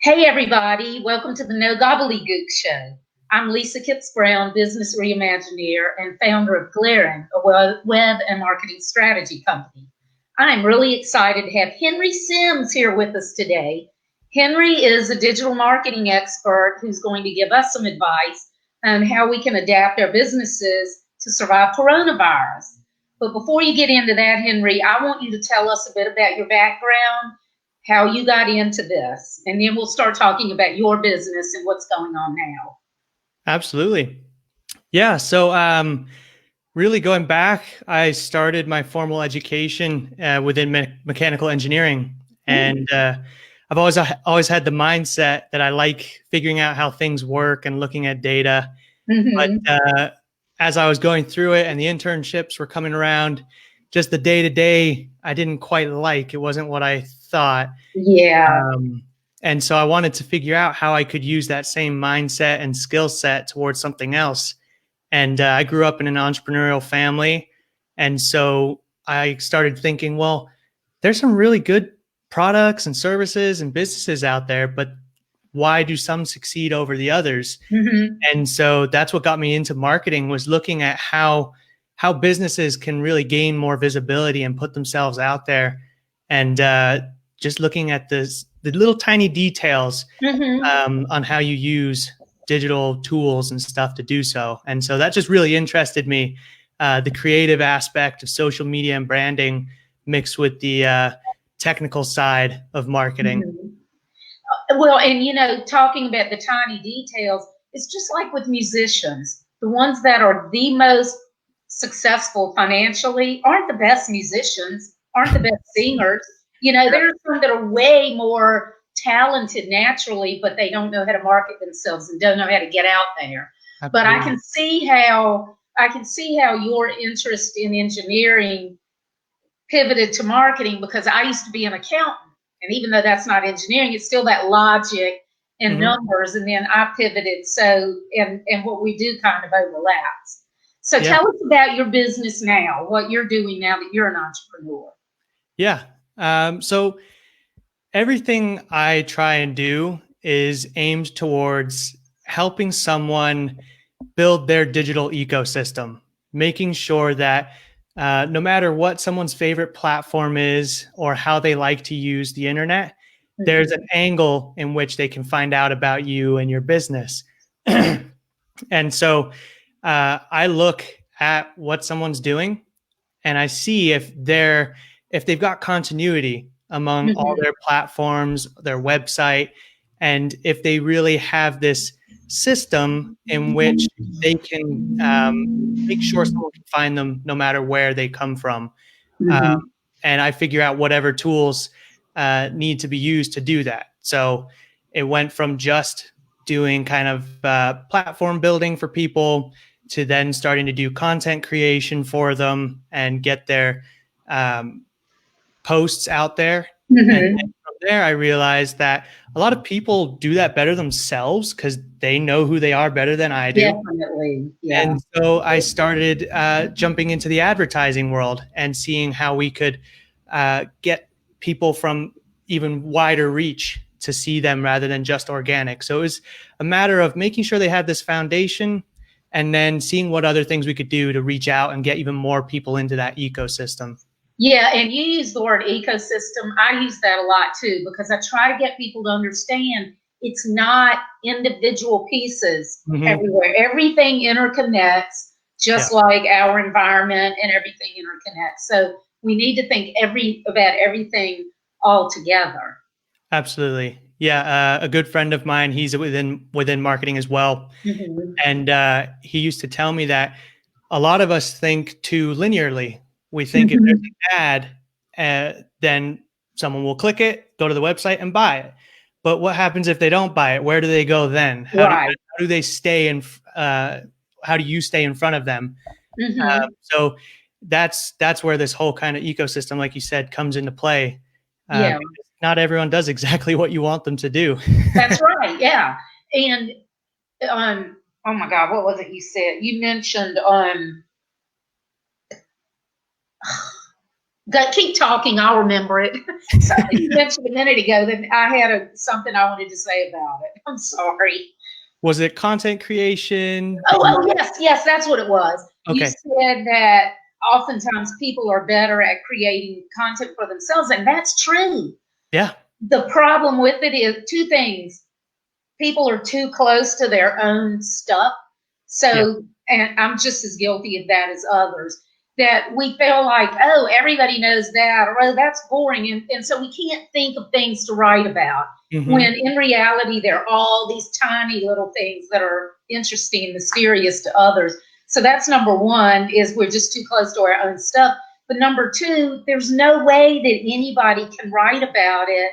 Hey everybody, welcome to the No Gobbledygook Show. I'm Lisa Kipps-Brown, business reimagineer and founder of Glaring, a web and marketing strategy company. I'm really excited to have Henry Sims here with us today. Henry is a digital marketing expert who's going to give us some advice on how we can adapt our businesses to survive coronavirus. But before you get into that, Henry, I want you to tell us a bit about your background, how you got into this, and then we'll start talking about your business and what's going on now. Absolutely. Yeah. So really going back, I started my formal education within mechanical engineering. And I've always had the mindset that I like figuring out how things work and looking at data. Mm-hmm. But as I was going through it and the internships were coming around, just the day-to-day, I didn't quite like. It wasn't what I thought. Yeah. And so I wanted to figure out how I could use that same mindset and skill set towards something else. And I grew up in an entrepreneurial family. And so I started thinking, well, there's some really good products and services and businesses out there, but why do some succeed over the others? Mm-hmm. And so that's what got me into marketing, was looking at how businesses can really gain more visibility and put themselves out there, and just looking at the little tiny details on how you use digital tools and stuff to do so. And so that just really interested me, the creative aspect of social media and branding mixed with the technical side of marketing. Well, and talking about the tiny details, it's just like with musicians. The ones that are the most successful financially aren't the best musicians, aren't the best singers. There are some that are way more talented naturally, but they don't know how to market themselves and don't know how to get out there. Absolutely. But I can see how your interest in engineering pivoted to marketing, because I used to be an accountant. And even though that's not engineering, it's still that logic and numbers. And then I pivoted. So, and what we do kind of overlaps. So tell us about your business now, what you're doing now that you're an entrepreneur. Yeah. So everything I try and do is aimed towards helping someone build their digital ecosystem, making sure that no matter what someone's favorite platform is or how they like to use the internet, there's an angle in which they can find out about you and your business. And so I look at what someone's doing, and I see if they've got continuity among all their platforms, their website, and if they really have this system in which they can make sure someone can find them no matter where they come from. And I figure out whatever tools need to be used to do that. So it went from just doing kind of platform building for people to then starting to do content creation for them and get their posts out there. And then from there, I realized that a lot of people do that better themselves because they know who they are better than I do. Definitely. Yeah. And so I started jumping into the advertising world and seeing how we could get people from even wider reach to see them rather than just organic. So it was a matter of making sure they had this foundation and then seeing what other things we could do to reach out and get even more people into that ecosystem. Yeah, and you use the word ecosystem. I use that a lot too, because I try to get people to understand it's not individual pieces everywhere. Everything interconnects, just like our environment, and everything interconnects. So we need to think about everything all together. Absolutely. Yeah, a good friend of mine, he's within marketing as well. And he used to tell me that a lot of us think too linearly. We think if there's an ad, then someone will click it, go to the website and buy it. But what happens if they don't buy it? Where do they go then? How do they stay in? How do you stay in front of them? So that's where this whole kind of ecosystem, like you said, comes into play. Not everyone does exactly what you want them to do. That's right. Yeah. And oh my God, what was it you said? You mentioned Keep talking. I'll remember it. Something you mentioned a minute ago that I had something I wanted to say about it. I'm sorry. Was it content creation? Yes, that's what it was. You Okay. said that oftentimes people are better at creating content for themselves, and that's true. Yeah. The problem with it is two things. People are too close to their own stuff. Yeah. So, and I'm just as guilty of that as others, that we feel like, oh, everybody knows that, or oh, that's boring. And so we can't think of things to write about. When in reality, there are all these tiny little things that are interesting and mysterious to others. So that's number one, is we're just too close to our own stuff. But number two, there's no way that anybody can write about it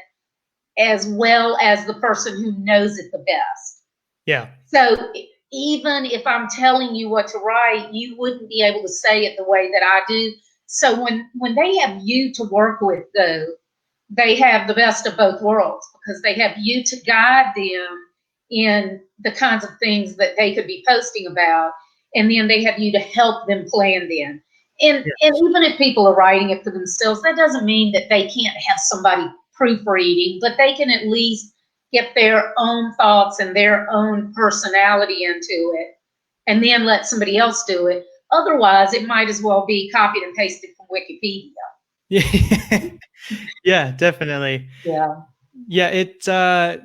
as well as the person who knows it the best. Yeah. So even if I'm telling you what to write, you wouldn't be able to say it the way that I do. So when they have you to work with, though, they have the best of both worlds, because they have you to guide them in the kinds of things that they could be posting about, and then they have you to help them plan them. And even if people are writing it for themselves, that doesn't mean that they can't have somebody proofreading, but they can at least get their own thoughts and their own personality into it, and then let somebody else do it. Otherwise, it might as well be copied and pasted from Wikipedia. Yeah. Yeah, definitely. Yeah. Yeah,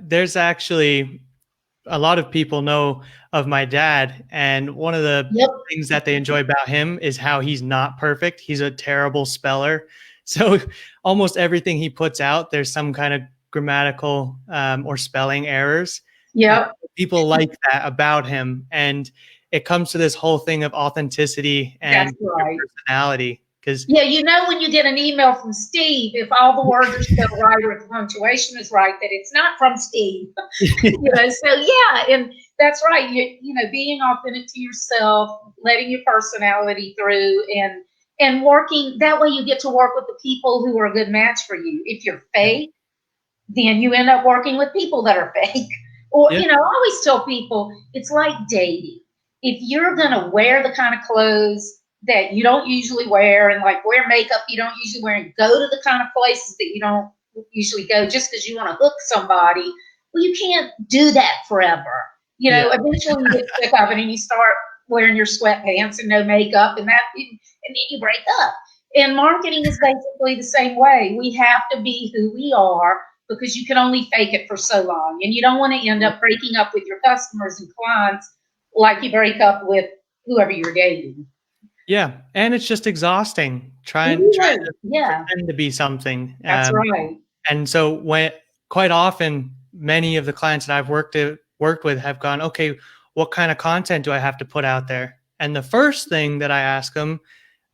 there's actually a lot of people know of my dad, and one of the things that they enjoy about him is how he's not perfect. He's a terrible speller. So almost everything he puts out, there's some kind of grammatical or spelling errors. Yeah. People like that about him. And it comes to this whole thing of authenticity and personality. Yeah, you know, when you get an email from Steve, if all the words are spelled right or if the punctuation is right, that it's not from Steve. You know, so yeah, and that's right. You know, being authentic to yourself, letting your personality through, and working that way, you get to work with the people who are a good match for you. If you're fake, then you end up working with people that are fake. Or, you know, I always tell people it's like dating. If you're going to wear the kind of clothes that you don't usually wear, and like wear makeup you don't usually wear, and go to the kind of places that you don't usually go just because you want to hook somebody, well, you can't do that forever. You know, eventually you get sick of it and you start wearing your sweatpants and no makeup, and then you break up. And marketing is basically the same way. We have to be who we are, because you can only fake it for so long, and you don't want to end up breaking up with your customers and clients like you break up with whoever you're dating. Yeah, and it's just exhausting trying to pretend to be something. That's right. And so when quite often many of the clients that I've worked with have gone, okay, what kind of content do I have to put out there? And the first thing that I ask them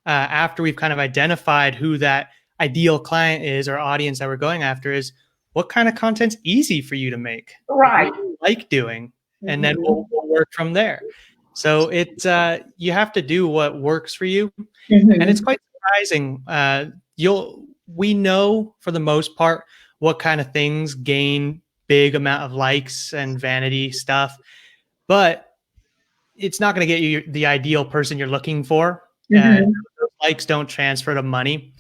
after we've kind of identified who that ideal client is or audience that we're going after is, what kind of content's easy for you to make? Right. What do you like doing? And then we'll work from there. So you have to do what works for you. And it's quite surprising. We know for the most part what kind of things gain big amount of likes and vanity stuff, but it's not going to get you the ideal person you're looking for. Those likes don't transfer to money.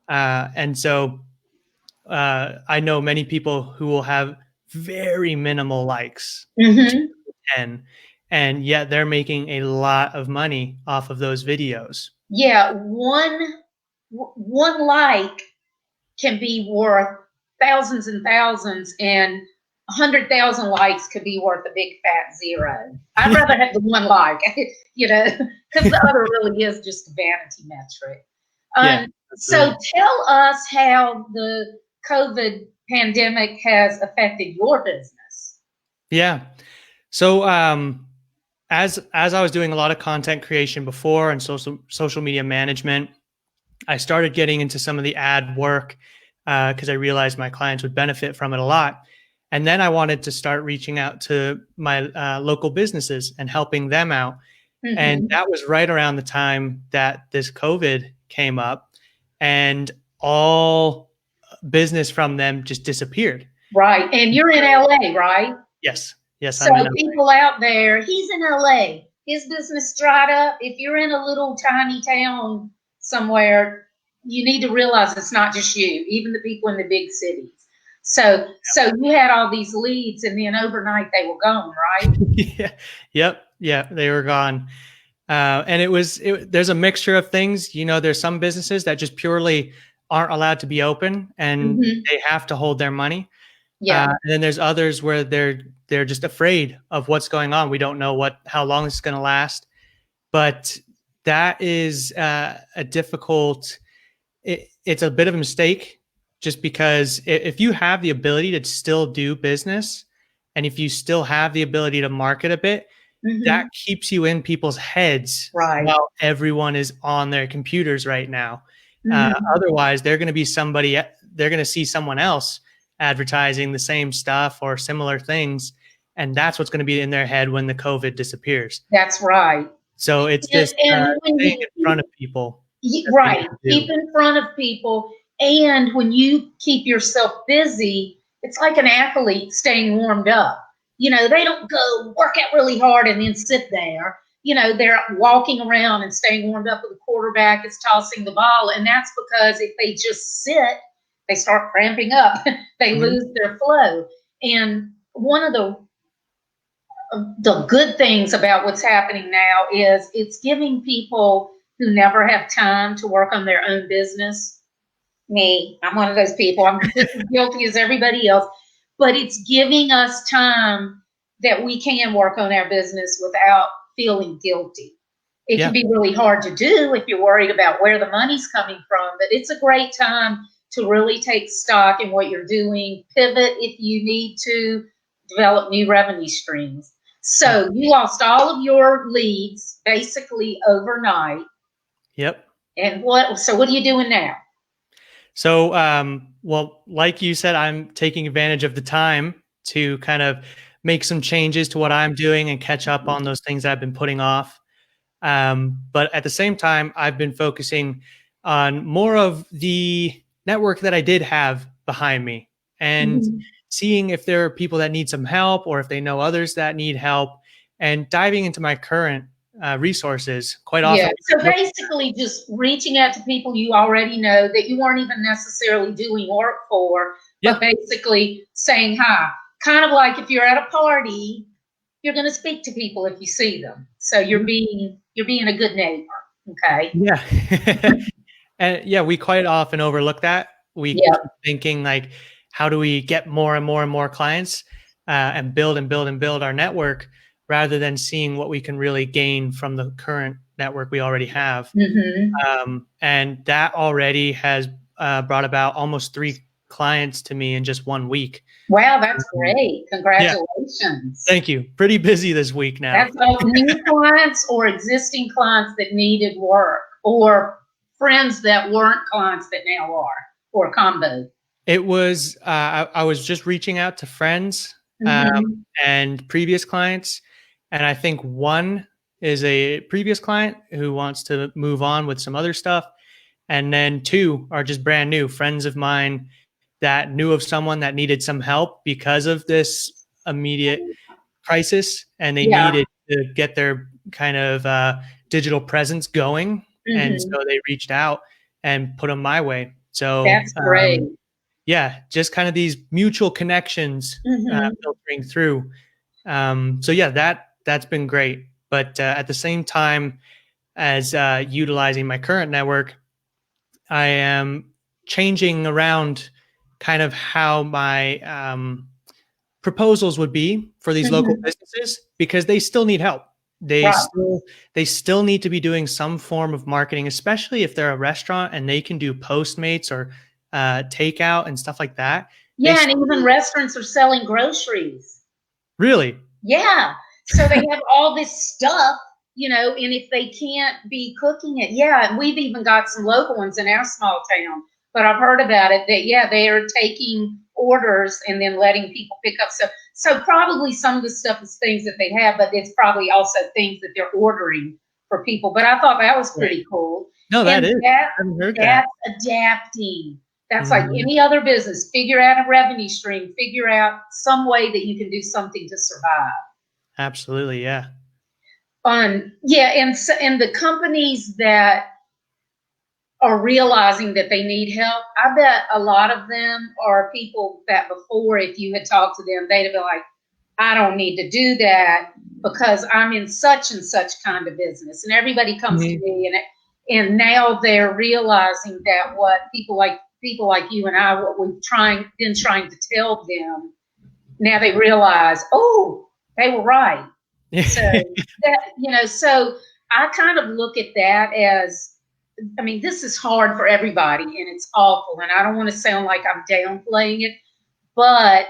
And so I know many people who will have very minimal likes, 10, and yet they're making a lot of money off of those videos. Yeah, one like can be worth thousands and thousands, and 100,000 likes could be worth a big fat zero. I'd rather have the one like, you know, because the other really is just a vanity metric. So tell us how the COVID pandemic has affected your business. Yeah. So as I was doing a lot of content creation before and social media management, I started getting into some of the ad work because I realized my clients would benefit from it a lot. And then I wanted to start reaching out to my local businesses and helping them out. And that was right around the time that this COVID came up, and all business from them just disappeared. Right. And you're in LA, right? Yes. Yes. So people out there, he's in LA. His business dried up. If you're in a little tiny town somewhere, you need to realize it's not just you, even the people in the big cities. So you had all these leads, and then overnight they were gone, right? Yeah. Yep. Yeah. They were gone. And there's a mixture of things. There's some businesses that just purely aren't allowed to be open and they have to hold their money. Yeah. And then there's others where they're just afraid of what's going on. We don't know how long it's going to last, but that is a difficult. It's a bit of a mistake, just because if you have the ability to still do business, and if you still have the ability to market a bit, that keeps you in people's heads, right, while everyone is on their computers right now. Otherwise, they're going to see someone else advertising the same stuff or similar things, and that's what's going to be in their head when the COVID disappears. That's right. So it's just staying in front of people. Right. Keep in front of people. And when you keep yourself busy, it's like an athlete staying warmed up. They don't go work out really hard and then sit there. They're walking around and staying warmed up. The quarterback is tossing the ball. And that's because if they just sit, they start cramping up. They lose their flow. And one of the good things about what's happening now is it's giving people who never have time to work on their own business. Me, I'm one of those people. I'm just as guilty as everybody else. But it's giving us time that we can work on our business without feeling guilty. It can be really hard to do if you're worried about where the money's coming from, but it's a great time to really take stock in what you're doing, pivot if you need to, develop new revenue streams. So you lost all of your leads basically overnight. Yep. And what are you doing now? So, well, like you said, I'm taking advantage of the time to kind of make some changes to what I'm doing and catch up on those things I've been putting off. But at the same time, I've been focusing on more of the network that I did have behind me, and seeing if there are people that need some help, or if they know others that need help, and diving into my current resources quite often. Yeah. So basically just reaching out to people you already know that you weren't even necessarily doing work for, but basically saying hi. Kind of like if you're at a party, you're going to speak to people if you see them. So you're being a good neighbor. Okay. Yeah. And we quite often overlook that. We keep thinking like, how do we get more and more and more clients and build and build and build our network, rather than seeing what we can really gain from the current network we already have. And that already has brought about almost 3 clients to me in just 1 week. Wow, that's great. Congratulations. Yeah. Thank you. Pretty busy this week now. That's both new clients or existing clients that needed work, or friends that weren't clients that now are, or a combo. It was, I was just reaching out to friends and previous clients. And I think one is a previous client who wants to move on with some other stuff. And then 2 are just brand new friends of mine that knew of someone that needed some help because of this immediate crisis. And they needed to get their kind of digital presence going. And so they reached out and put them my way. So that's great. Just kind of these mutual connections filtering through. So that's been great. But at the same time as utilizing my current network, I am changing around kind of how my proposals would be for these local businesses, because they still need help. They still need to be doing some form of marketing, especially if they're a restaurant and they can do Postmates or takeout and stuff like that. Yeah, and even restaurants are selling groceries. Really? Yeah. So they have all this stuff, and if they can't be cooking it, and we've even got some local ones in our small town, but I've heard about it that, they are taking orders and then letting people pick up. So probably some of the stuff is things that they have, but it's probably also things that they're ordering for people. But I thought that was pretty cool. No, that's adapting. That's like any other business. Figure out a revenue stream, figure out some way that you can do something to survive. Absolutely. Yeah. And the companies that are realizing that they need help. I bet a lot of them are people that before, if you had talked to them, they'd have been like, I don't need to do that because I'm in such and such kind of business. And everybody comes to me, and now they're realizing that what people like you and I, what we've been trying to tell them, now they realize, oh, they were right. So that, so I kind of look at that as, I mean, this is hard for everybody and it's awful. And I don't want to sound like I'm downplaying it, but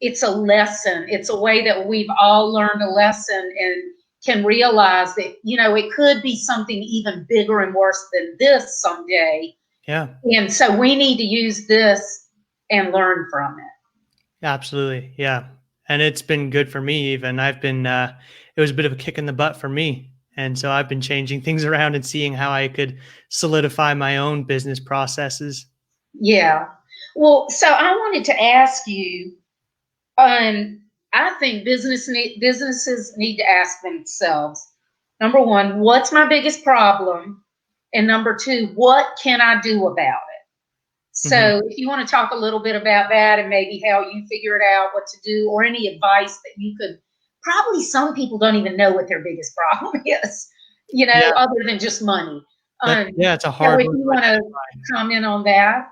it's a lesson. It's a way that we've all learned a lesson and can realize that, it could be something even bigger and worse than this someday. Yeah. And so we need to use this and learn from it. Absolutely. Yeah. And it's been good for me even. It was a bit of a kick in the butt for me. And so I've been changing things around and seeing how I could solidify my own business processes. Yeah. Well, so I wanted to ask you, I think businesses need to ask themselves, number one, what's my biggest problem? And number two, what can I do about it? So if you want to talk a little bit about that and maybe how you figured out what to do, or any advice that you could, probably some people don't even know what their biggest problem is, other than just money. It's a hard one. If you want to comment on that.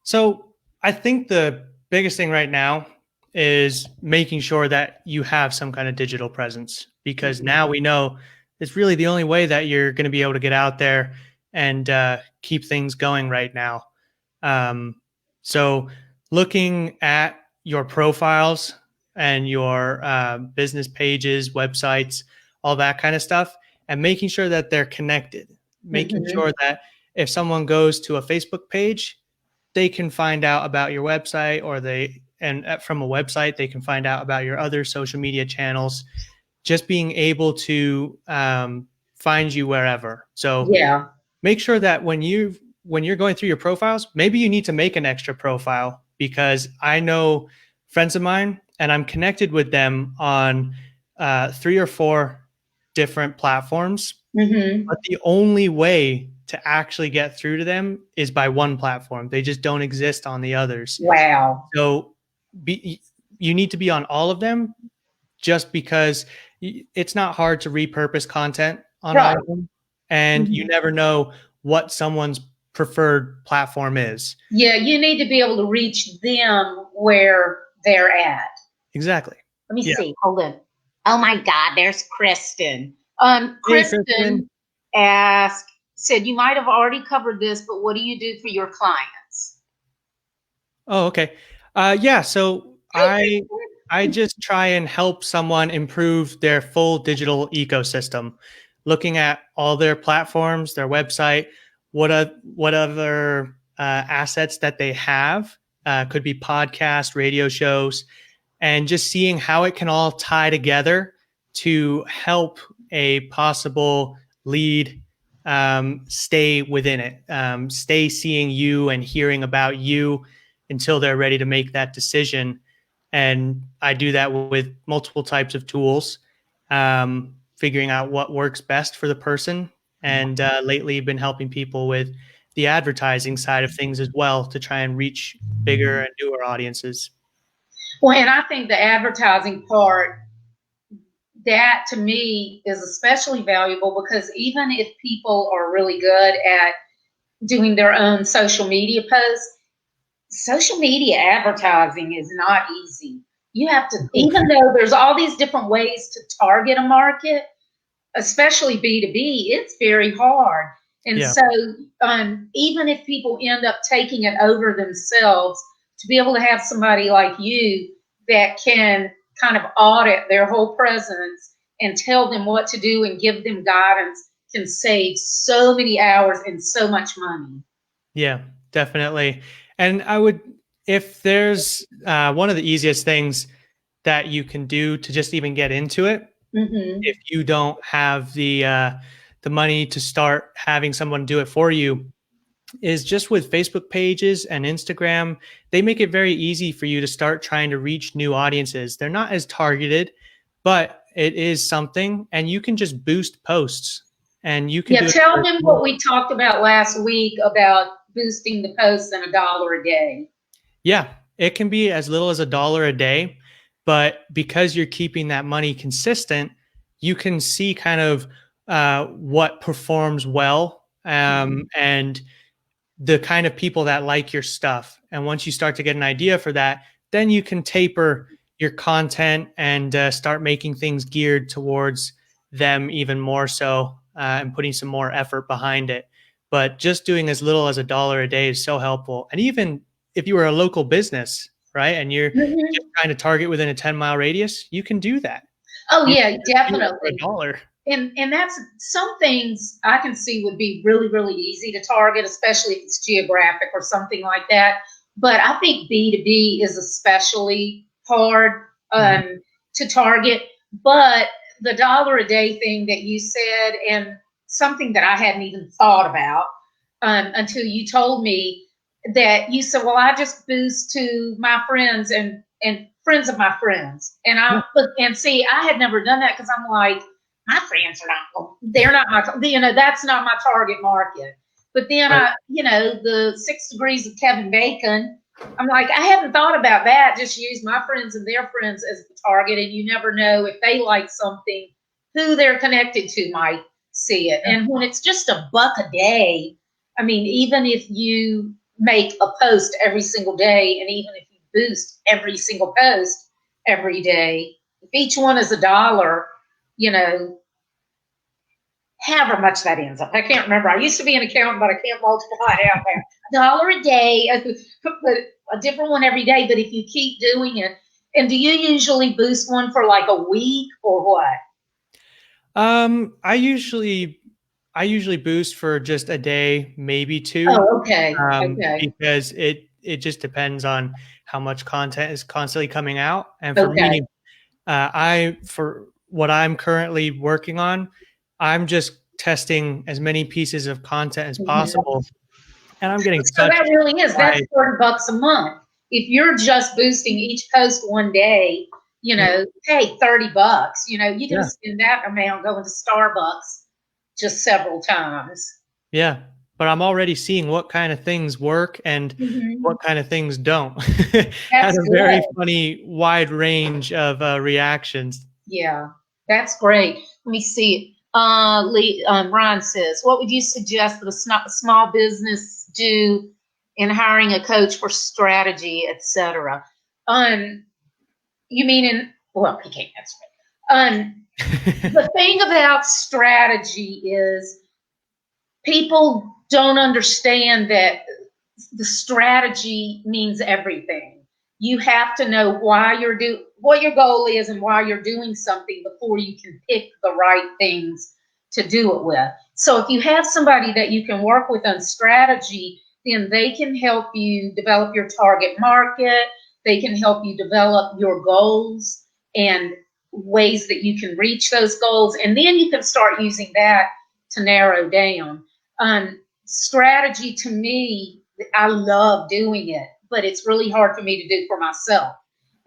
So I think the biggest thing right now is making sure that you have some kind of digital presence, because now we know it's really the only way that you're going to be able to get out there and keep things going right now. So looking at your profiles and your business pages, websites, all that kind of stuff, and making sure that they're connected, making sure that if someone goes to a Facebook page, they can find out about your website, and from a website, they can find out about your other social media channels, just being able to find you wherever. So make sure that when you're going through your profiles, maybe you need to make an extra profile, because I know friends of mine and I'm connected with them on 3 or 4 different platforms. But the only way to actually get through to them is by one platform. They just don't exist on the others. Wow. So you need to be on all of them, just because it's not hard to repurpose content on all of them. And you never know what someone's preferred platform is. Yeah, you need to be able to reach them where they're at. Exactly. Let me see. Hold on. Oh my God, there's Kristen. Kristen said, you might have already covered this, but what do you do for your clients? Oh, okay. So I just try and help someone improve their full digital ecosystem, looking at all their platforms, their website, what other assets that they have, could be podcasts, radio shows, and just seeing how it can all tie together to help a possible lead stay within it, stay seeing you and hearing about you until they're ready to make that decision. And I do that with multiple types of tools, figuring out what works best for the person. And lately been helping people with the advertising side of things as well, to try and reach bigger and newer audiences. Well, and I think the advertising part, that to me is especially valuable, because even if people are really good at doing their own social media posts, social media advertising is not easy. You have to, even though there's all these different ways to target a market, especially B2B, it's very hard. And so even if people end up taking it over themselves, to be able to have somebody like you that can kind of audit their whole presence and tell them what to do and give them guidance can save so many hours and so much money. Yeah, definitely. And if there's one of the easiest things that you can do to just even get into it, if you don't have the money to start having someone do it for you, is just with Facebook pages and Instagram. They make it very easy for you to start trying to reach new audiences. They're not as targeted, but it is something, and you can just boost posts and you can Yeah, do it. tell them what we talked about last week about boosting the posts and $1 a day. Yeah, it can be as little as $1 a day, but because you're keeping that money consistent, you can see kind of what performs well, and the kind of people that like your stuff. And once you start to get an idea for that, then you can taper your content and start making things geared towards them even more so, and putting some more effort behind it. But just doing as little as $1 a day is so helpful. And even if you were a local business, right, and you're Mhm. just trying to target within a 10-mile radius, you can do that. Oh, You yeah, can just do it for definitely. $1. And that's some things I can see would be really, really easy to target, especially if it's geographic or something like that. But I think B2B is especially hard to target. But the $1 a day thing that you said, and something that I hadn't even thought about until you told me, that you said, well, I just boost to my friends and friends of my friends. And see, I had never done that because I'm like, my friends are not, they're not my, that's not my target market. But then Right. the 6 degrees of Kevin Bacon, I'm like, I haven't thought about that. Just use my friends and their friends as the target. And you never know if they like something, who they're connected to might see it. And when it's just $1 a day, I mean, even if you make a post every single day, and even if you boost every single post every day, if each one is $1, however much that ends up. I can't remember. I used to be an accountant, but I can't multiply it out there. $1 a day, but a different one every day. But if you keep doing it, and do you usually boost one for like a week or what? I usually boost for just a day, maybe 2, Oh, okay. Okay. because it just depends on how much content is constantly coming out. And for Okay. me, for what I'm currently working on, I'm just testing as many pieces of content as Mhm. possible, and I'm getting So such that really is, high. that's $40 a month. If you're just boosting each post one day, hey, $30, you can Yeah, spend that amount going to Starbucks just several times. yeah. But I'm already seeing what kind of things work and Mhm. what kind of things don't. Had That's a very good. funny wide range of reactions. Yeah, that's great. Let me see. Ryan says, what would you suggest that a small business do in hiring a coach for strategy, etc.? Um, you mean well, he can't answer it. The thing about strategy is people don't understand that the strategy means everything. You have to know what your goal is and why you're doing something before you can pick the right things to do it with. So if you have somebody that you can work with on strategy, then they can help you develop your target market. They can help you develop your goals and ways that you can reach those goals. And then you can start using that to narrow down. Strategy to me, I love doing it, but it's really hard for me to do for myself.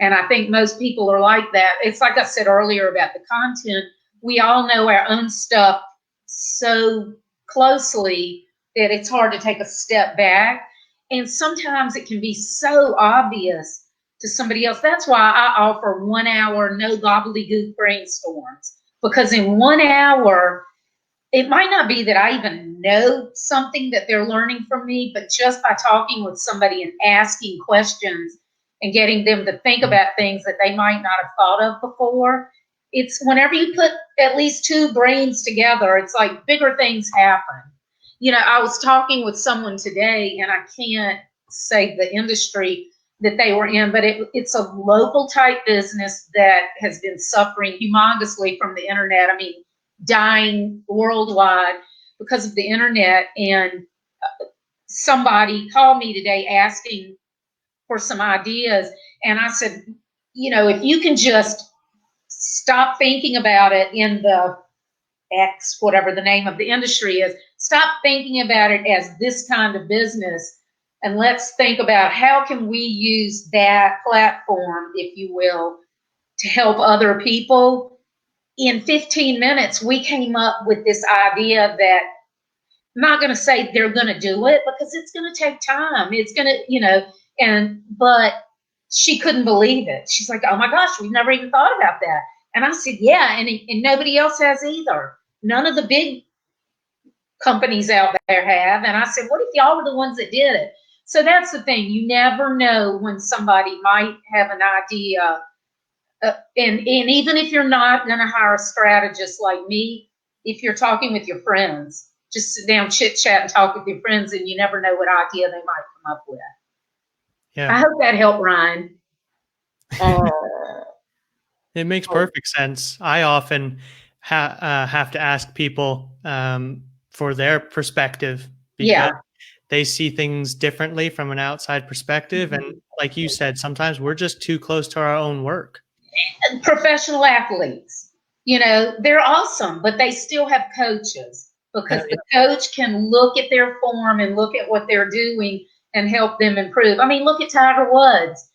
And I think most people are like that. It's like I said earlier about the content. We all know our own stuff so closely that it's hard to take a step back. And sometimes it can be so obvious to somebody else. That's why I offer 1 hour, no gobbledygook brainstorms, because in 1 hour, it might not be that I even know something that they're learning from me, but just by talking with somebody and asking questions and getting them to think about things that they might not have thought of before. It's whenever you put at least two brains together, it's like bigger things happen. I was talking with someone today, and I can't say the industry that they were in, but it's a local type business that has been suffering humongously from the internet. I mean, dying worldwide because of the internet. And somebody called me today asking for some ideas. And I said, if you can just stop thinking about it in the X, whatever the name of the industry is, stop thinking about it as this kind of business. And let's think about how can we use that platform, if you will, to help other people. in 15 minutes, we came up with this idea that I'm not going to say they're going to do it because it's going to take time. It's going to, but she couldn't believe it. She's like, oh my gosh, we've never even thought about that. And I said, yeah, and nobody else has either. None of the big companies out there have. And I said, what if y'all were the ones that did it? So that's the thing. You never know when somebody might have an idea. And even if you're not going to hire a strategist like me, if you're talking with your friends, just sit down, chit chat, and talk with your friends, and you never know what idea they might come up with. Yeah. I hope that helped, Ryan. It makes perfect sense. I often have to ask people for their perspective because they see things differently from an outside perspective. And like you said, sometimes we're just too close to our own work. Professional athletes, they're awesome, but they still have coaches because the coach can look at their form and look at what they're doing and help them improve. I mean, look at Tiger Woods,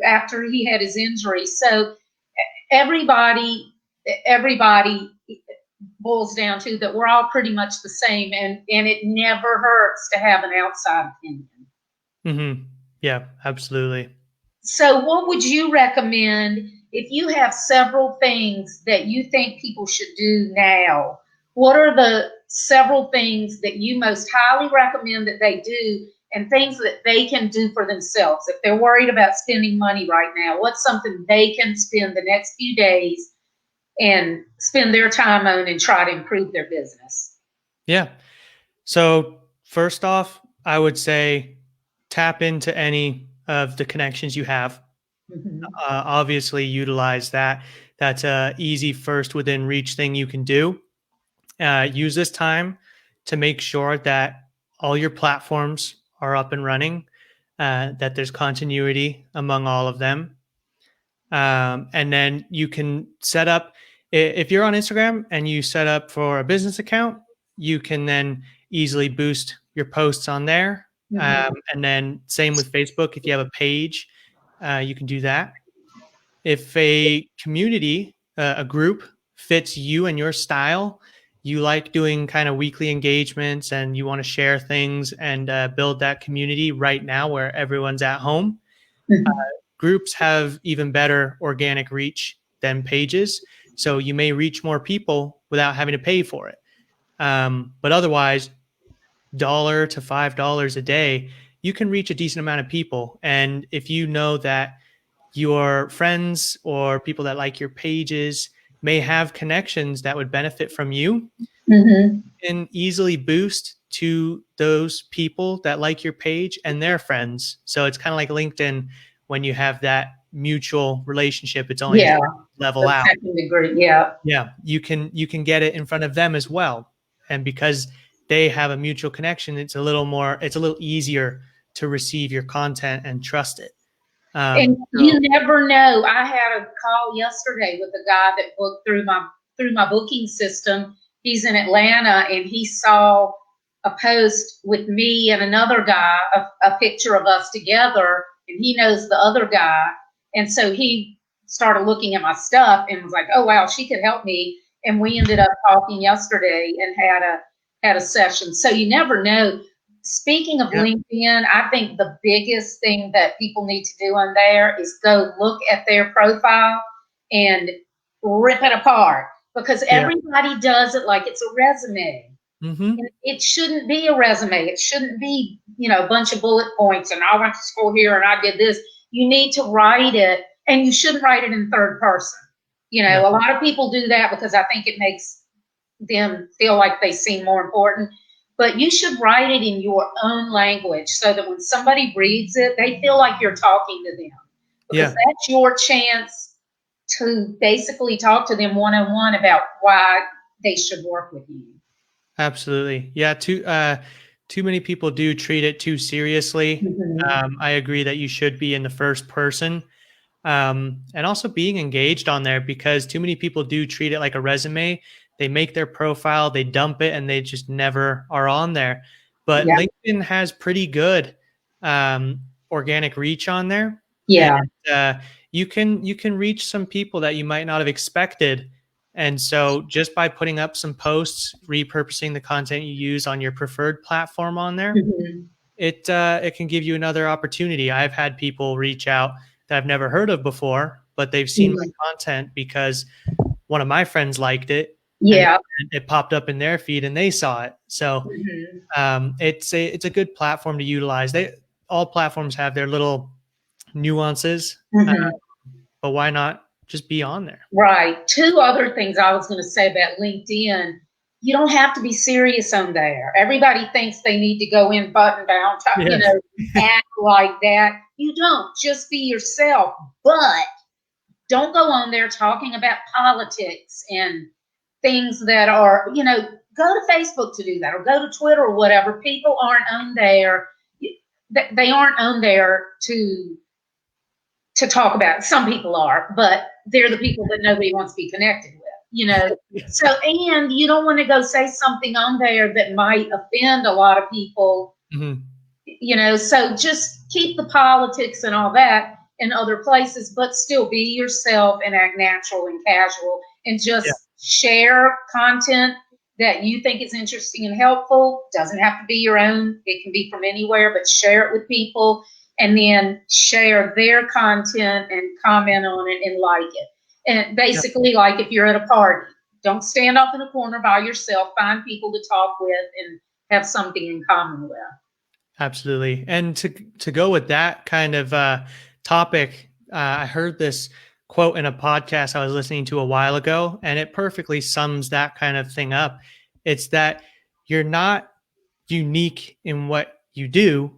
after he had his injury. So everybody boils down to that we're all pretty much the same, and it never hurts to have an outside opinion. Mm-hmm. Yeah, absolutely. So what would you recommend if you have several things that you think people should do now? What are the several things that you most highly recommend that they do, and things that they can do for themselves? If they're worried about spending money right now, what's something they can spend the next few days and spend their time on and try to improve their business? Yeah. So first off, I would say tap into any of the connections you have. Mm-hmm. Obviously utilize that. That's a easy first within reach thing you can do. Use this time to make sure that all your platforms are up and running, that there's continuity among all of them. And then you can set up, if you're on Instagram and you set up for a business account, you can then easily boost your posts on there. Mm-hmm. And then same with Facebook. If you have a page, you can do that. If a community, a group fits you and your style, you like doing kind of weekly engagements and you want to share things and build that community right now where everyone's at home. Mm-hmm. Groups have even better organic reach than pages. So you may reach more people without having to pay for it. But otherwise, $1 to $5 a day, you can reach a decent amount of people. And if you know that your friends or people that like your pages may have connections that would benefit from you, mm-hmm. you can easily boost to those people that like your page and their friends. So it's kind of like LinkedIn. When you have that mutual relationship, it's only level out. Degree, yeah. You can get it in front of them as well, and because they have a mutual connection, it's a little easier to receive your content and trust it. And you never know. I had a call yesterday with a guy that booked through my booking system. He's in Atlanta, and he saw a post with me and another guy, a picture of us together. And he knows the other guy. And so he started looking at my stuff and was like, oh, wow, she could help me. And we ended up talking yesterday and had a session. So you never know. Speaking of LinkedIn, I think the biggest thing that people need to do on there is go look at their profile and rip it apart, because everybody does it like it's a resume. Mm-hmm. It shouldn't be a resume. It shouldn't be, a bunch of bullet points and I went to school here and I did this. You need to write it, and you shouldn't write it in third person. A lot of people do that because I think it makes them feel like they seem more important. But you should write it in your own language so that when somebody reads it, they feel like you're talking to them. Because that's your chance to basically talk to them one-on-one about why they should work with you. Absolutely. Yeah. Too many people do treat it too seriously. Mm-hmm. I agree that you should be in the first person. And also being engaged on there, because too many people do treat it like a resume. They make their profile, they dump it, and they just never are on there. But LinkedIn has pretty good organic reach on there. Yeah. And, you can reach some people that you might not have expected And so just by putting up some posts, repurposing the content you use on your preferred platform on there, it can give you another opportunity. I've had people reach out that I've never heard of before, but they've seen my content because one of my friends liked it. Yeah. And it popped up in their feed and they saw it. So it's a good platform to utilize. All platforms have their little nuances, but why not just be on there? Right. Two other things I was going to say about LinkedIn. You don't have to be serious on there. Everybody thinks they need to go in button down, act like that. You don't. Just be yourself. But don't go on there talking about politics and things that are, go to Facebook to do that, or go to Twitter or whatever. People aren't on there. They aren't on there to talk about it. Some people are, but they're the people that nobody wants to be connected with, So, and you don't want to go say something on there that might offend a lot of people, so just keep the politics and all that in other places, but still be yourself and act natural and casual, and just share content that you think is interesting and helpful. Doesn't have to be your own. It can be from anywhere, but share it with people, and then share their content and comment on it and like it. And basically, like if you're at a party, don't stand off in a corner by yourself. Find people to talk with and have something in common with. Absolutely. And to go with that kind of topic, I heard this quote in a podcast I was listening to a while ago, and it perfectly sums that kind of thing up. It's that you're not unique in what you do,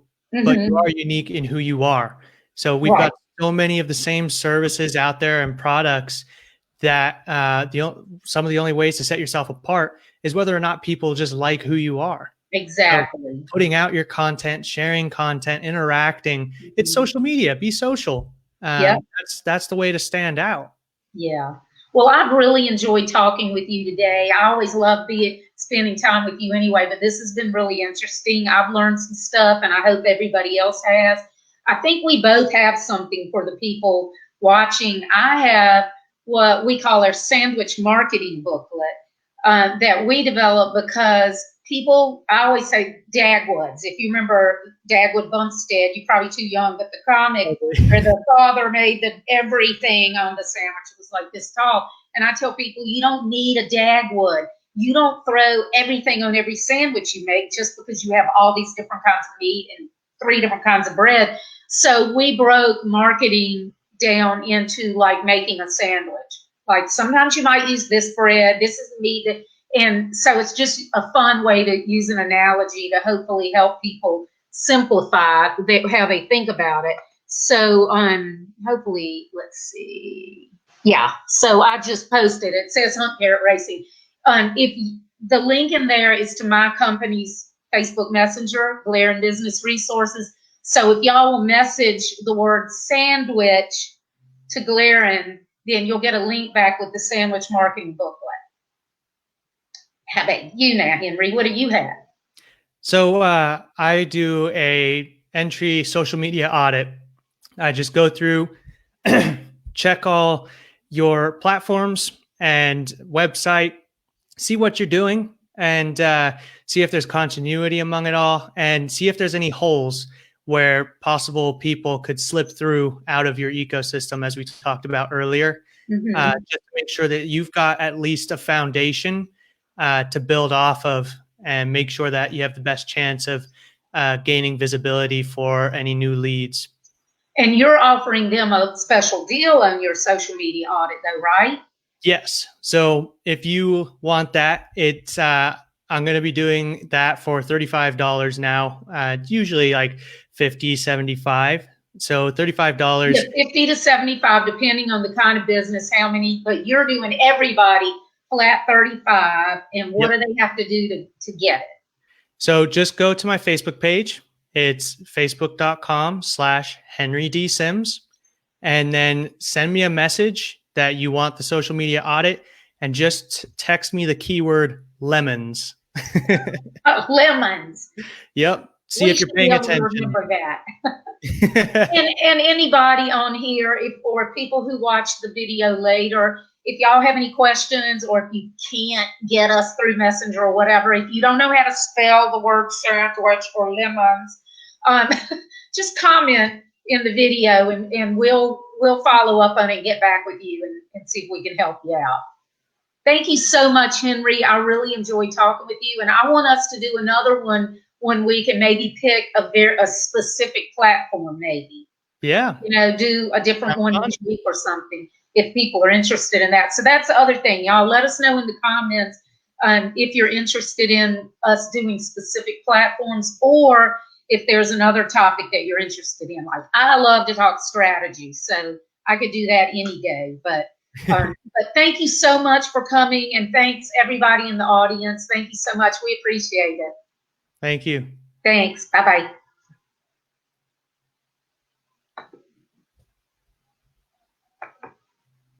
but you are unique in who you are. So we've got so many of the same services out there and products that some of the only ways to set yourself apart is whether or not people just like who you are. Exactly. So putting out your content, sharing content, interacting. It's social media. Be social. That's the way to stand out. Yeah. Well, I've really enjoyed talking with you today. I always love spending time with you anyway, but this has been really interesting. I've learned some stuff, and I hope everybody else has. I think we both have something for the people watching. I have what we call our sandwich marketing booklet that we developed because people, I always say Dagwoods. If you remember Dagwood Bumstead, you're probably too young, but the comic where the father made everything on the sandwich. It was like this tall. And I tell people, you don't need a Dagwood. You don't throw everything on every sandwich you make just because you have all these different kinds of meat and 3 different kinds of bread. So we broke marketing down into like making a sandwich. Like sometimes you might use this bread, this is meat, and so it's just a fun way to use an analogy to hopefully help people simplify how they think about it. So hopefully, let's see. Yeah, so I just posted. It says Hunt Carrot Racing. If the link in there is to my company's Facebook Messenger, Glaring Business Resources. So if y'all will message the word sandwich to Glaring, then you'll get a link back with the sandwich marketing booklet. How about you now, Henry? What do you have? So I do a entry social media audit. I just go through, check all your platforms and website, see what you're doing, and see if there's continuity among it all, and see if there's any holes where possible people could slip through out of your ecosystem, as we talked about earlier. Just to make sure that you've got at least a foundation to build off of, and make sure that you have the best chance of gaining visibility for any new leads. And you're offering them a special deal on your social media audit though, right? Yes. So if you want that, it's I'm going to be doing that for $35 now. Usually like $50, $75. So $35. Yeah, $50 to $75, depending on the kind of business, how many, but you're doing everybody flat $35. And what do they have to do to get it? So just go to my Facebook page. It's facebook.com/Henry D. Sims. And then send me a message that you want the social media audit, and just text me the keyword lemons. Lemons. Yep. See if you're paying attention. Remember that. and anybody on here, or people who watch the video later, if y'all have any questions, or if you can't get us through Messenger or whatever, if you don't know how to spell the word sandwich or lemons, just comment in the video, and we'll follow up on it and get back with you and see if we can help you out. Thank you so much, Henry. I really enjoyed talking with you, and I want us to do another one week and maybe pick a specific platform, maybe. Yeah. Do a different one each week or something if people are interested in that. So that's the other thing, y'all. Let us know in the comments if you're interested in us doing specific platforms, or if there's another topic that you're interested in. Like, I love to talk strategy, so I could do that any day. But thank you so much for coming, and thanks everybody in the audience. Thank you so much. We appreciate it. Thank you. Thanks. Bye-bye.